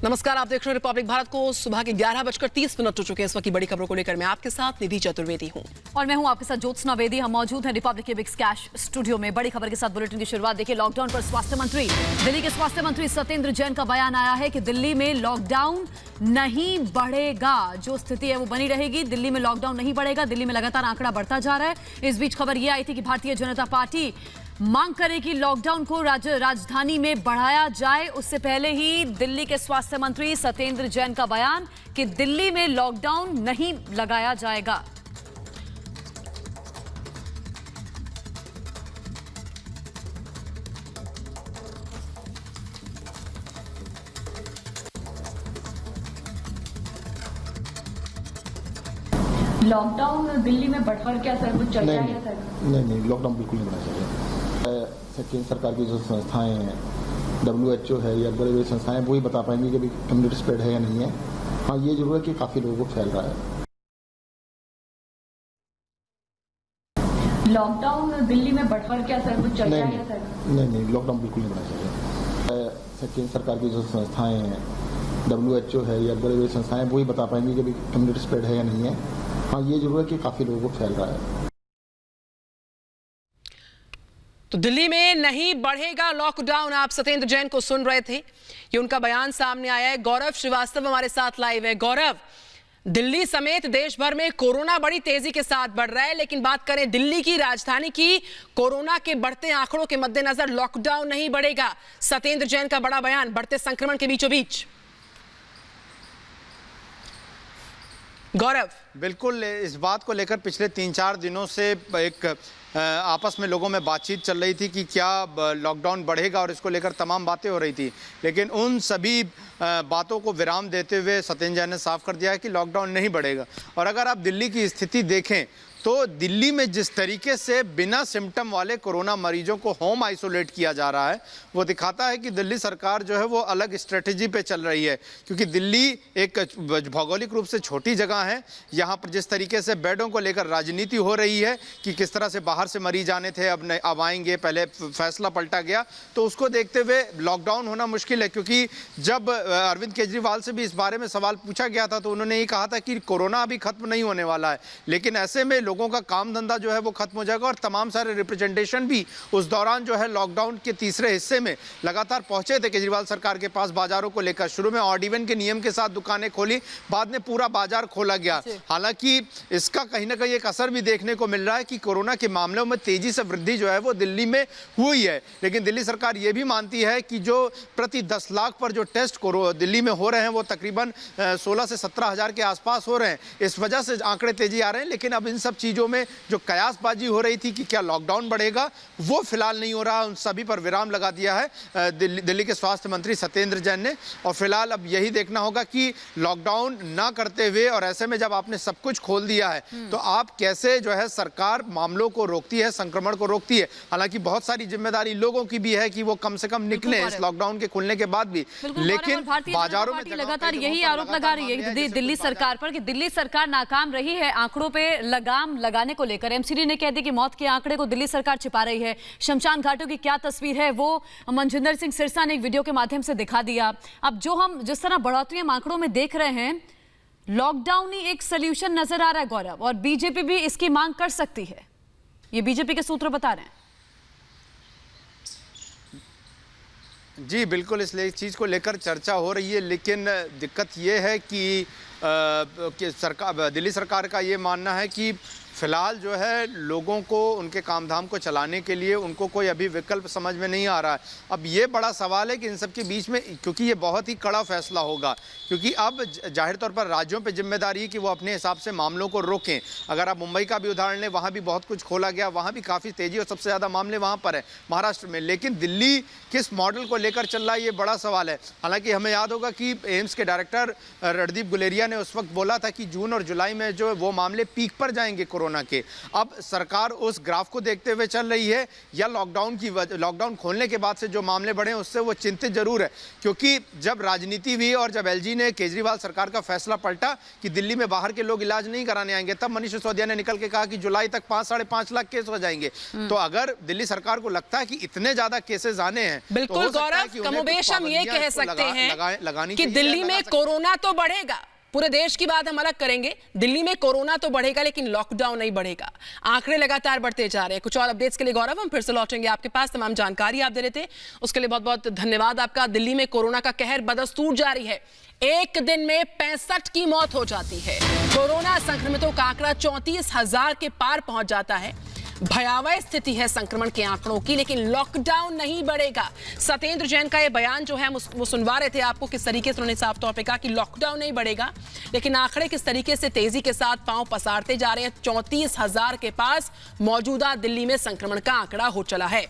नमस्कार, आप देख रहे हैं रिपब्लिक भारत को। सुबह के 11:30 हो चुके हैं। इस वक्त की बड़ी खबरों को लेकर मैं आपके साथ निधि चतुर्वेदी हूं और मैं हूं आपके साथ ज्योत्सना वेदी। हम मौजूद हैं रिपब्लिक के बिग कैश स्टूडियो में। बड़ी खबर के साथ बुलेटिन की शुरुआत। देखिए, लॉकडाउन पर स्वास्थ्य मंत्री, दिल्ली के स्वास्थ्य मंत्री सत्येंद्र जैन का बयान आया है कि दिल्ली में लॉकडाउन नहीं बढ़ेगा। जो स्थिति है वो बनी रहेगी। दिल्ली में लॉकडाउन नहीं बढ़ेगा। दिल्ली में लगातार आंकड़ा बढ़ता जा रहा है। इस बीच खबर यह आई थी कि भारतीय जनता पार्टी मांग करे कि लॉकडाउन को राजधानी में बढ़ाया जाए। उससे पहले ही दिल्ली के स्वास्थ्य मंत्री सत्येंद्र जैन का बयान कि दिल्ली में लॉकडाउन नहीं लगाया जाएगा। लॉकडाउन दिल्ली में बढ़कर क्या सर कुछ चल रहा है सर? नहीं, लॉकडाउन बिल्कुल नहीं बढ़ना चाहिए। केंद्र सरकार की जो संस्थाएं हैं, WHO है या बड़े बड़े संस्थाएं, वही बता पाएंगी कि कम्युनिटी स्प्रेड है या नहीं है। हाँ, ये जरूर है कि काफी लोगों को फैल रहा है। लॉकडाउन दिल्ली में बढ़कर क्या सर कुछ चल रहा है सर? नहीं, लॉकडाउन बिल्कुल नहीं बढ़ना चाहिए। केंद्र सरकार की जो संस्थाएं हैं, WHO है या बड़े बड़े संस्थाएं, वही बता पाएंगी कि कम्युनिटी स्प्रेड है या नहीं है। हाँ, ये जरूर है कि काफी लोगों को फैल रहा है। तो दिल्ली में नहीं बढ़ेगा लॉकडाउन। आप सत्येंद्र जैन को सुन रहे थे। ये उनका बयान सामने आया है। गौरव श्रीवास्तव हमारे साथ लाइव है। गौरव, दिल्ली समेत देश भर में कोरोना बड़ी तेजी के साथ बढ़ रहा है, लेकिन बात करें दिल्ली की, राजधानी की, कोरोना के बढ़ते आंकड़ों के मद्देनजर लॉकडाउन नहीं बढ़ेगा। सत्येंद्र जैन का बड़ा बयान बढ़ते संक्रमण के बीचों बीच। गौरव, बिल्कुल, इस बात को लेकर पिछले 3-4 दिनों से एक आपस में लोगों में बातचीत चल रही थी कि क्या लॉकडाउन बढ़ेगा, और इसको लेकर तमाम बातें हो रही थी। लेकिन उन सभी बातों को विराम देते हुए सत्येंद्र जैन ने साफ कर दिया है कि लॉकडाउन नहीं बढ़ेगा। और अगर आप दिल्ली की स्थिति देखें तो दिल्ली में जिस तरीके से बिना सिम्टम वाले कोरोना मरीजों को होम आइसोलेट किया जा रहा है, वो दिखाता है कि दिल्ली सरकार जो है वो अलग स्ट्रेटजी पे चल रही है। क्योंकि दिल्ली एक भौगोलिक रूप से छोटी जगह है। यहाँ पर जिस तरीके से बेडों को लेकर राजनीति हो रही है कि किस तरह से बाहर से मरीज आने थे, अब आएंगे, पहले फैसला पलटा गया, तो उसको देखते हुए लॉकडाउन होना मुश्किल है। क्योंकि जब अरविंद केजरीवाल से भी इस बारे में सवाल पूछा गया था तो उन्होंने ये कहा था कि कोरोना अभी खत्म नहीं होने वाला है, लेकिन ऐसे में लोगों का काम धंधा जो है वो खत्म हो जाएगा। और तमाम सारे रिप्रेजेंटेशन भी उस दौरान जो है लॉकडाउन के तीसरे हिस्से में लगातार पहुंचे थे केजरीवाल सरकार के पास बाजारों को लेकर। शुरू में ऑड इवन के नियम के साथ दुकानें खोली, बाद में पूरा बाजार खोला गया। हालांकि इसका कहीं ना कहीं एक असर भी देखने को मिल रहा है कि कोरोना के मामलों में तेजी से वृद्धि जो है वो दिल्ली में हुई है। लेकिन दिल्ली सरकार ये भी मानती है कि जो प्रति 10 लाख पर जो टेस्ट दिल्ली में हो रहे हैं वो तकरीबन 16 से 17 हज़ार के आसपास हो रहे हैं। इस वजह से आंकड़े तेजी आ रहे हैं। लेकिन अब इन सब चीज़ों में जो कयासबाजी हो रही थी कि क्या लॉकडाउन बढ़ेगा, वो फिलहाल नहीं हो रहा। उन सभी पर विराम लगा दिया है दिल्ली के स्वास्थ्य मंत्री सत्येंद्र जैन ने। और फिलहाल अब यही देखना होगा कि लॉकडाउन ना करते हुए, और ऐसे में जब आपने सब कुछ खोल दिया है तो आप कैसे जो है सरकार मामलों को रोकती है, संक्रमण को रोकती है। हालांकि बहुत सारी जिम्मेदारी लोगों की भी है कि वो कम से कम निकले इस लॉकडाउन के खुलने के बाद भी। लेकिन बाजारों में लगातार यही आरोप लगा रही है दिल्ली सरकार पर कि दिल्ली सरकार नाकाम रही है आंकड़ों पे लगाम लगाने को लेकर। एमसीडी ने कह दिया कि मौत के आंकड़े को दिल्ली सरकार छिपा रही है। शमशान घाटों की क्या तस्वीर है वो मनजिंदर सिंह सिरसा ने एक वीडियो के माध्यम से दिखा दिया। अब जो हम जिस तरह बढ़ोतरी हम आंकड़ों में देख रहे हैं, लॉकडाउन ही एक सोल्यूशन नजर आ रहा है गौरव, और बीजेपी भी इसकी मांग कर सकती है। ये बीजेपी के सूत्र बता रहे हैं। जी बिल्कुल, इसलिए इस चीज़ को लेकर चर्चा हो रही है। लेकिन दिक्कत ये है कि सरकार, दिल्ली सरकार का ये मानना है कि फिलहाल जो है लोगों को उनके काम धाम को चलाने के लिए उनको कोई अभी विकल्प समझ में नहीं आ रहा है। अब ये बड़ा सवाल है कि इन सब के बीच में, क्योंकि ये बहुत ही कड़ा फैसला होगा, क्योंकि अब जाहिर तौर पर राज्यों पे जिम्मेदारी है कि वो अपने हिसाब से मामलों को रोकें। अगर आप मुंबई का भी उदाहरण लें, वहाँ भी बहुत कुछ खोला गया, वहाँ भी काफ़ी तेज़ी और सबसे ज़्यादा मामले वहाँ पर है महाराष्ट्र में। लेकिन दिल्ली किस मॉडल को लेकर चल रहा है, ये बड़ा सवाल है। हालाँकि हमें याद होगा कि एम्स के डायरेक्टर रणदीप गुलेरिया ने उस वक्त बोला था कि जून और जुलाई में जो वो मामले पीक पर जाएंगे कोरोना के। अब सरकार उस ग्राफ को देखते हुए चल रही है या लॉकडाउन खोलने के बाद से जो मामले बढ़े उससे वो चिंतित जरूर है, क्योंकि जब राजनीति हुई और जब एलजी ने केजरीवाल सरकार का फैसला पलटा कि दिल्ली में बाहर के लोग इलाज नहीं कराने आएंगे, तब मनीष सिसोदिया ने निकल के कहा कि जुलाई तक 5-5.5 लाख केस हो जाएंगे। तो अगर दिल्ली सरकार को लगता है कि इतने ज्यादा केसेस आने हैं, बिल्कुल गौरव, कमोबेश हम ये कह सकते हैं कि दिल्ली में कोरोना तो बढ़ेगा, पूरे देश की बात हम अलग करेंगे, दिल्ली में कोरोना तो बढ़ेगा लेकिन लॉकडाउन नहीं बढ़ेगा। आंकड़े लगातार बढ़ते जा रहे हैं। कुछ और अपडेट्स के लिए गौरव हम फिर से लौटेंगे आपके पास। तमाम जानकारी आप दे रहे थे उसके लिए बहुत बहुत धन्यवाद आपका। दिल्ली में कोरोना का कहर बदस्तूर जारी है। एक दिन में 65 की मौत हो जाती है। कोरोना संक्रमितों का आंकड़ा 34,000 के पार पहुंच जाता है। भयावह स्थिति है संक्रमण के आंकड़ों की, लेकिन लॉकडाउन नहीं बढ़ेगा। सत्येंद्र जैन का ये बयान जो है वो सुनवा रहे थे आपको, किस तरीके से उन्होंने साफ तौर पे कहा कि लॉकडाउन नहीं बढ़ेगा, लेकिन आंकड़े किस तरीके से तेजी के साथ पांव पसारते जा रहे हैं। 34,000 के पास मौजूदा दिल्ली में संक्रमण का आंकड़ा हो चला है।